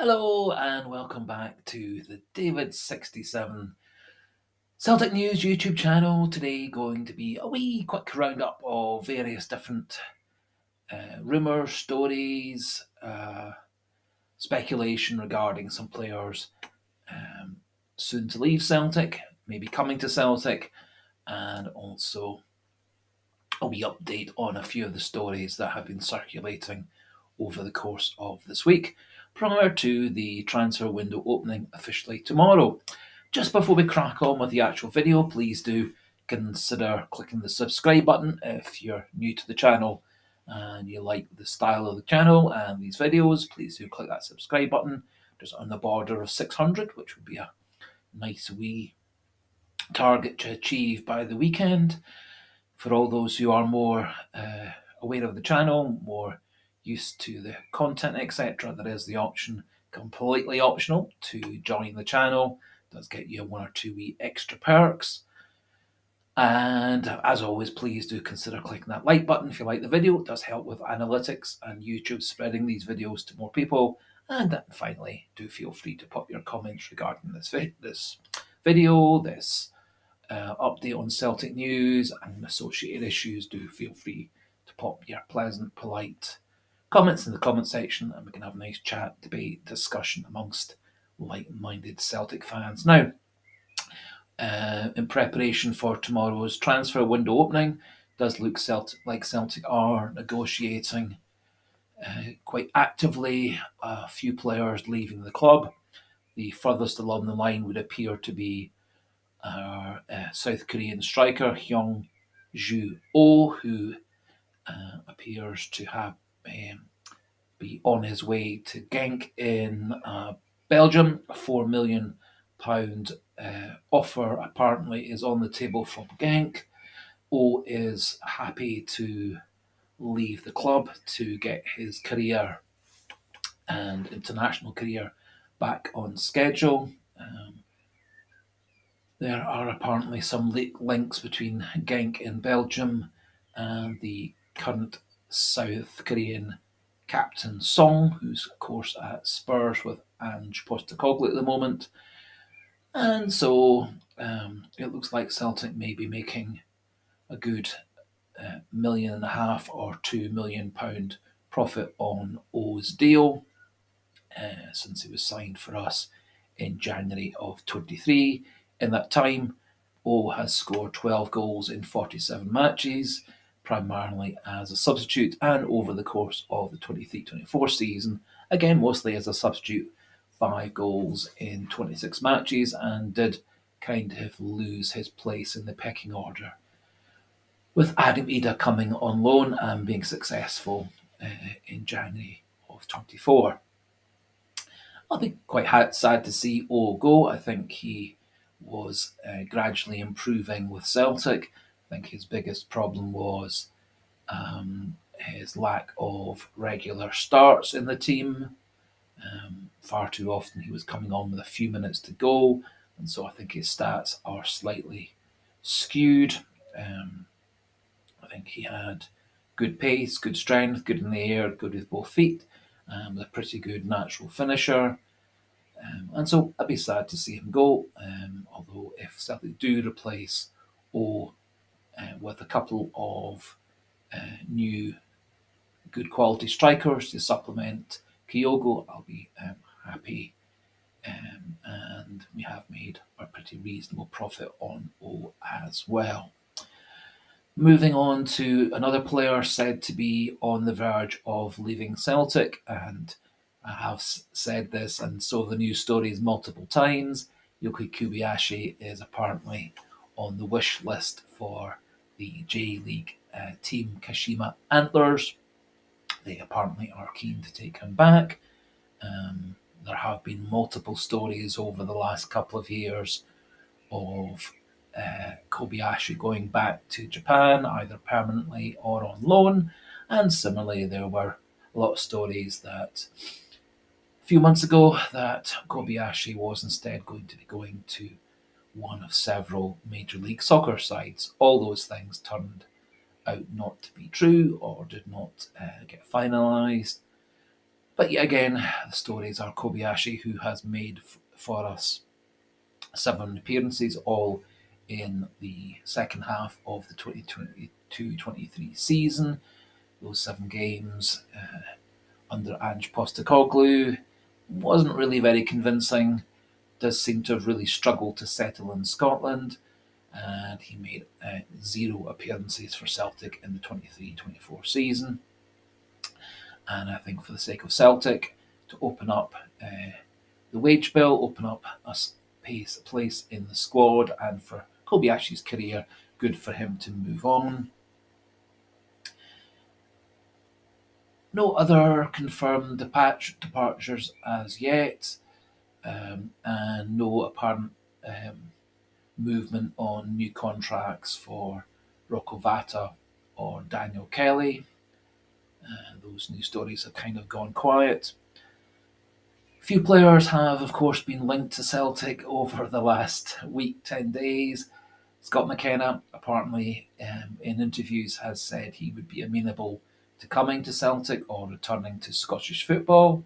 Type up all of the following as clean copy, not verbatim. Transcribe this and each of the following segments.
Hello and welcome back to the David67 Celtic News YouTube channel. Today going to be a wee quick roundup of various different rumours, stories, speculation regarding some players soon to leave Celtic, maybe coming to Celtic, and also a wee update on a few of the stories that have been circulating over the course of this week, prior to the transfer window opening officially tomorrow. Just before we crack on with the actual video, please do consider clicking the subscribe button if you're new to the channel and you like the style of the channel and these videos. Please do click that subscribe button, just on the border of 600, which would be a nice wee target to achieve by the weekend. For all those who are more aware of the channel, more used to the content, etc., there is the option, completely optional, to join the channel. It does get you 1 or 2 wee extra perks. And as always, please do consider clicking that like button if you like the video. It does help with analytics and YouTube spreading these videos to more people. And then finally, do feel free to pop your comments regarding this video, this update on Celtic news and associated issues. Do feel free to pop your pleasant, polite comments in the comment section, and we can have a nice chat, debate, discussion amongst like-minded Celtic fans. Now, in preparation for tomorrow's transfer window opening, does look like Celtic are negotiating quite actively a few players leaving the club. The furthest along the line would appear to be our South Korean striker Hyeon Gyu Oh, who appears to have be on his way to Genk in Belgium. A £4 million offer apparently is on the table from Genk. Oh is happy to leave the club to get his career and international career back on schedule. There are apparently some links between Genk in Belgium and the current South Korean captain Song, who's of course at Spurs with Ange Postecoglou at the moment. And so it looks like Celtic may be making a good £1.5 million or £2 million profit on O's deal since he was signed for us in January of 23. In that time, O has scored 12 goals in 47 matches, primarily as a substitute, and over the course of the 23-24 season, again mostly as a substitute, 5 goals in 26 matches, and did kind of lose his place in the pecking order, with Adam Idah coming on loan and being successful in January of 24. I'll be quite sad to see O go. I think he was gradually improving with Celtic. I think his biggest problem was his lack of regular starts in the team. Far too often he was coming on with a few minutes to go, and so I think his stats are slightly skewed. I think he had good pace, good strength, good in the air, good with both feet, a pretty good natural finisher. And so I'd be sad to see him go, although if Celtic do replace O with a couple of new good quality strikers to supplement Kyogo, I'll be happy. And we have made a pretty reasonable profit on O as well. Moving on to another player said to be on the verge of leaving Celtic, and I have said this, and so the news stories multiple times. Yuki Kobayashi is apparently on the wish list for the J-League team Kashima Antlers. They apparently are keen to take him back. There have been multiple stories over the last couple of years of Kobayashi going back to Japan, either permanently or on loan. And similarly, there were a lot of stories that a few months ago that Kobayashi was instead going to be going to one of several Major League Soccer sides. All those things turned out not to be true or did not get finalised. But yet again, the stories are Kobayashi, who has made for us 7 appearances, all in the second half of the 2022-23 season. Those 7 games under Ange Postecoglou wasn't really very convincing. Does seem to have really struggled to settle in Scotland, and he made 0 appearances for Celtic in the 23-24 season. And I think for the sake of Celtic, to open up the wage bill, open up a place in the squad, and for Kobayashi's career, good for him to move on. No other confirmed departures as yet, and no apparent movement on new contracts for Rocco Vata or Daniel Kelly. Those news stories have kind of gone quiet. A few players have, of course, been linked to Celtic over the last week, 10 days. Scott McKenna, apparently in interviews, has said he would be amenable to coming to Celtic or returning to Scottish football,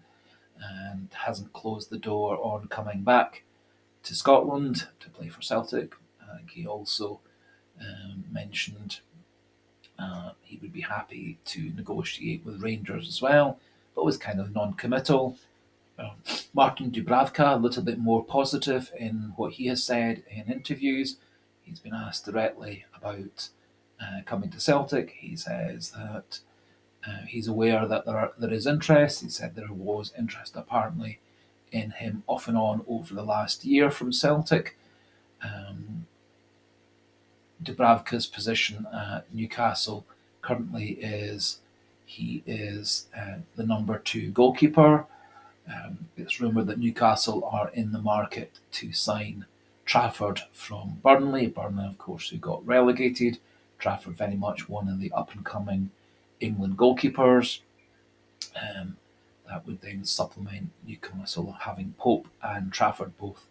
and hasn't closed the door on coming back to Scotland to play for Celtic. He also mentioned he would be happy to negotiate with Rangers as well, but was kind of non-committal. Martin Dubravka, a little bit more positive in what he has said in interviews. He's been asked directly about coming to Celtic. He says that he's aware that there is interest. He said there was interest apparently in him off and on over the last year from Celtic. Dubravka's position at Newcastle currently is he is the number 2 goalkeeper. It's rumoured that Newcastle are in the market to sign Trafford from Burnley. Burnley, of course, who got relegated. Trafford very much one of the up-and-coming England goalkeepers. That would then supplement Newcastle having Pope and Trafford both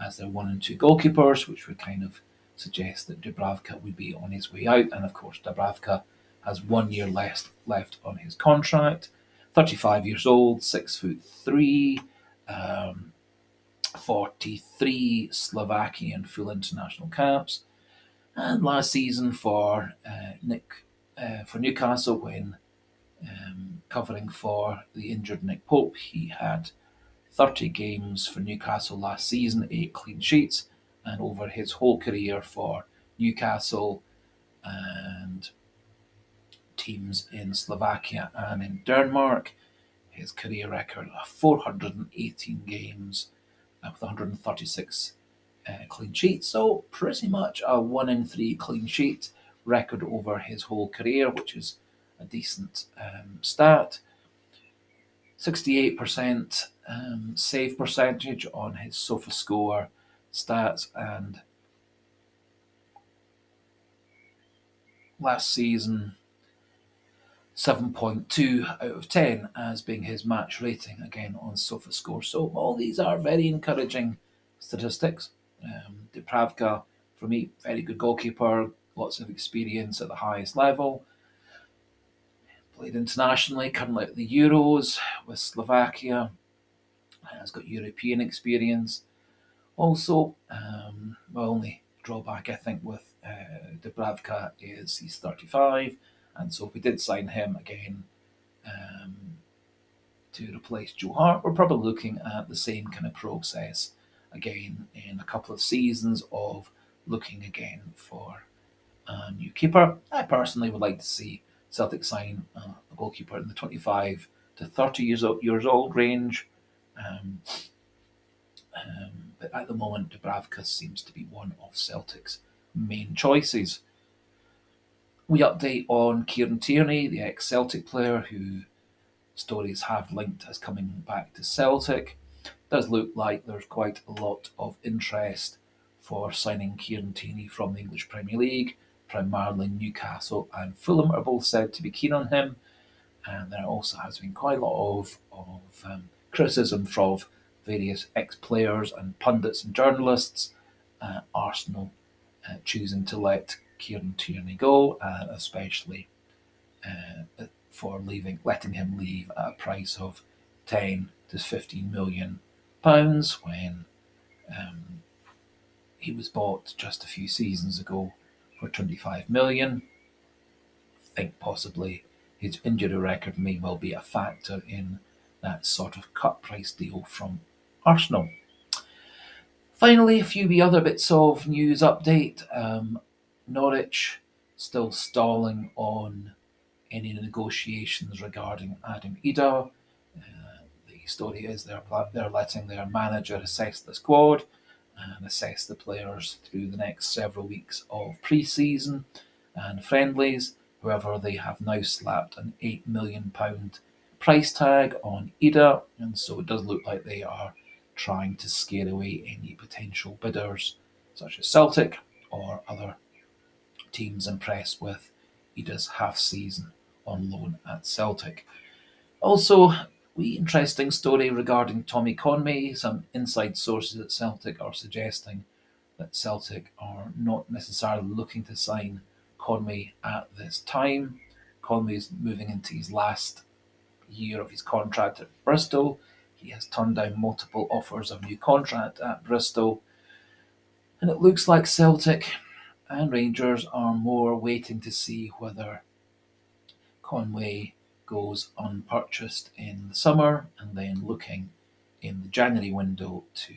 as their 1 and 2 goalkeepers, which would kind of suggest that Dubravka would be on his way out. And of course, Dubravka has 1 year left on his contract. 35 years old, 6'3", 43 Slovakian full international caps. And last season for Newcastle, when covering for the injured Nick Pope, he had 30 games for Newcastle last season, 8 clean sheets, and over his whole career for Newcastle and teams in Slovakia and in Denmark, his career record of 418 games with 136 clean sheets. So pretty much a 1 in 3 clean sheet record over his whole career, which is a decent stat. 68% save percentage on his SofaScore stats, and last season 7.2 out of 10 as being his match rating, again on SofaScore. So all these are very encouraging statistics. Dubravka, for me, very good goalkeeper, lots of experience at the highest level. Played internationally, currently at the Euros with Slovakia. Has got European experience. Also, my only drawback, I think, with Dubravka is he's 35. And so if we did sign him again to replace Joe Hart, we're probably looking at the same kind of process again in a couple of seasons of looking again for a new keeper. I personally would like to see Celtic sign a goalkeeper in the 25 to 30 years old range. But at the moment, Dubravka seems to be one of Celtic's main choices. We update on Kieran Tierney, the ex-Celtic player who stories have linked as coming back to Celtic. Does look like there's quite a lot of interest for signing Kieran Tierney from the English Premier League. Primarily Newcastle and Fulham are both said to be keen on him. And there also has been quite a lot of criticism from various ex-players and pundits and journalists. Arsenal choosing to let Kieran Tierney go, especially for letting him leave at a price of 10 to 15 million pounds when he was bought just a few seasons ago for 25 million. I think possibly his injury record may well be a factor in that sort of cut price deal from Arsenal. Finally, a few other bits of news update. Norwich still stalling on any negotiations regarding Adam Idah. The story is they're letting their manager assess the squad and assess the players through the next several weeks of pre-season and friendlies. However, they have now slapped an £8 million price tag on Idah, and so it does look like they are trying to scare away any potential bidders, such as Celtic or other teams impressed with Idah's half season on loan at Celtic. Also, interesting story regarding Tommy Conway. Some inside sources at Celtic are suggesting that Celtic are not necessarily looking to sign Conway at this time. Conway's moving into his last year of his contract at Bristol. He has turned down multiple offers of new contract at Bristol. And it looks like Celtic and Rangers are more waiting to see whether Conway goes unpurchased in the summer and then looking in the January window to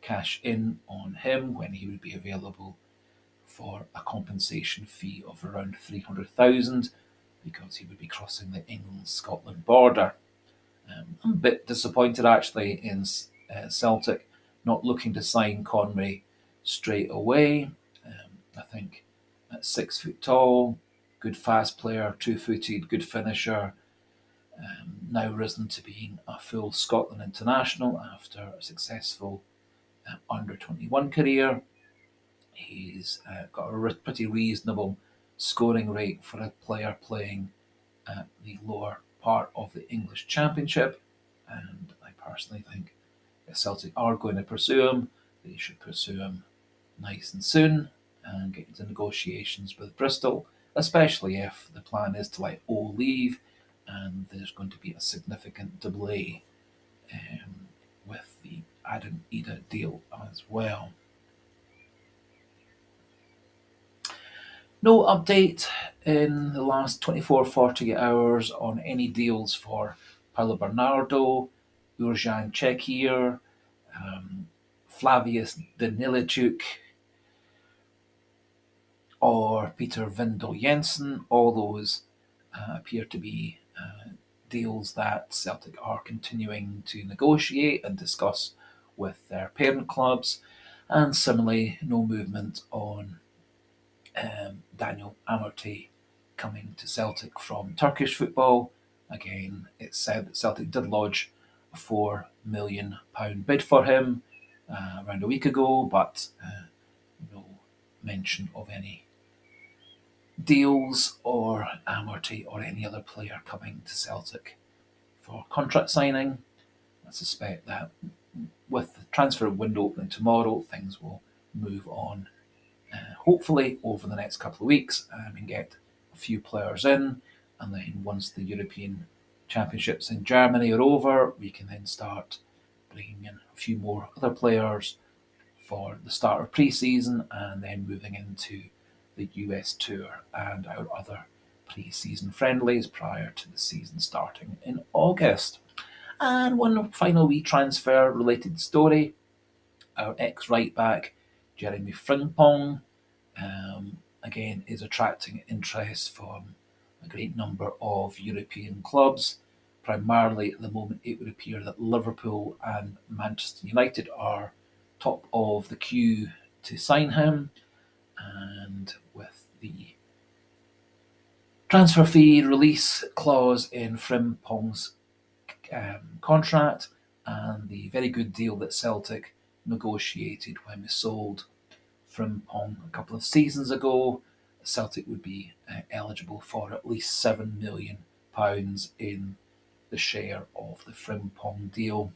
cash in on him when he would be available for a compensation fee of around 300,000 because he would be crossing the England-Scotland border. I'm a bit disappointed actually in Celtic not looking to sign Conway straight away. I think at 6 foot tall, good fast player, 2-footed, good finisher, now risen to being a full Scotland international after a successful under-21 career. He's got a pretty reasonable scoring rate for a player playing at the lower part of the English Championship, and I personally think if Celtic are going to pursue him, they should pursue him nice and soon and get into negotiations with Bristol, especially if the plan is to let O leave and there's going to be a significant delay with the Adam Idah deal as well. No update in the last 24-48 hours on any deals for Paulo Bernardo, Urjan Cakir, Flavius Daniliuc, or Peter Vindahl Jensen. All those appear to be deals that Celtic are continuing to negotiate and discuss with their parent clubs, and similarly no movement on Daniel Amartey coming to Celtic from Turkish football. Again, it's said that Celtic did lodge a £4 million bid for him around a week ago, but no mention of any deals or Amartey or any other player coming to Celtic for contract signing. I suspect that with the transfer window opening tomorrow, things will move on hopefully over the next couple of weeks and get a few players in, and then once the European Championships in Germany are over, we can then start bringing in a few more other players for the start of pre-season and then moving into the US Tour and our other pre-season friendlies prior to the season starting in August. And one final wee transfer related story. Our ex-right back, Jeremy Frimpong, again is attracting interest from a great number of European clubs. Primarily at the moment it would appear that Liverpool and Manchester United are top of the queue to sign him, and with the transfer fee release clause in Frimpong's contract and the very good deal that Celtic negotiated when we sold Frimpong a couple of seasons ago, Celtic would be eligible for at least £7 million in the share of the Frimpong deal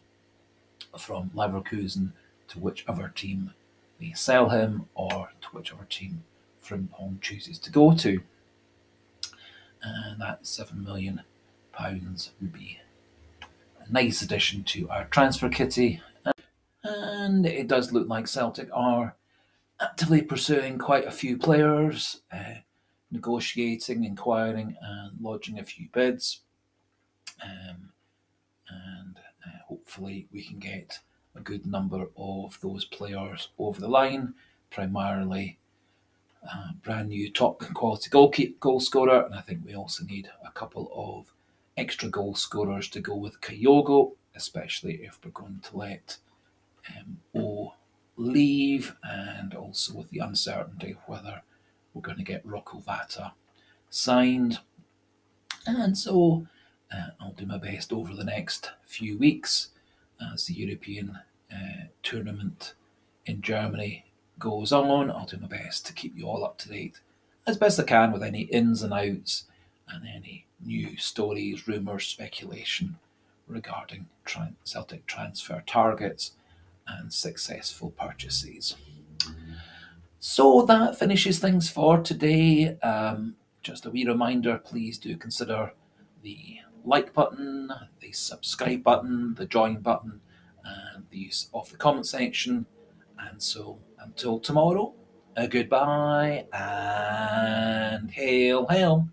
from Leverkusen to whichever team they sell him or to whichever team Frimpong chooses to go to. And that £7 million would be a nice addition to our transfer kitty. And it does look like Celtic are actively pursuing quite a few players, negotiating, inquiring, and lodging a few bids. And hopefully we can get a good number of those players over the line, primarily brand new top quality goal scorer, and I think we also need a couple of extra goal scorers to go with Kyogo, especially if we're going to let O leave, and also with the uncertainty of whether we're going to get Rocco Vata signed. And so I'll do my best over the next few weeks as the European tournament in Germany goes on. I'll do my best to keep you all up to date as best I can with any ins and outs and any new stories, rumours, speculation regarding Celtic transfer targets and successful purchases. So that finishes things for today. Just a wee reminder, please do consider the like button, the subscribe button, the join button, and the use of the comment section. And so until tomorrow, a goodbye and hail, hail.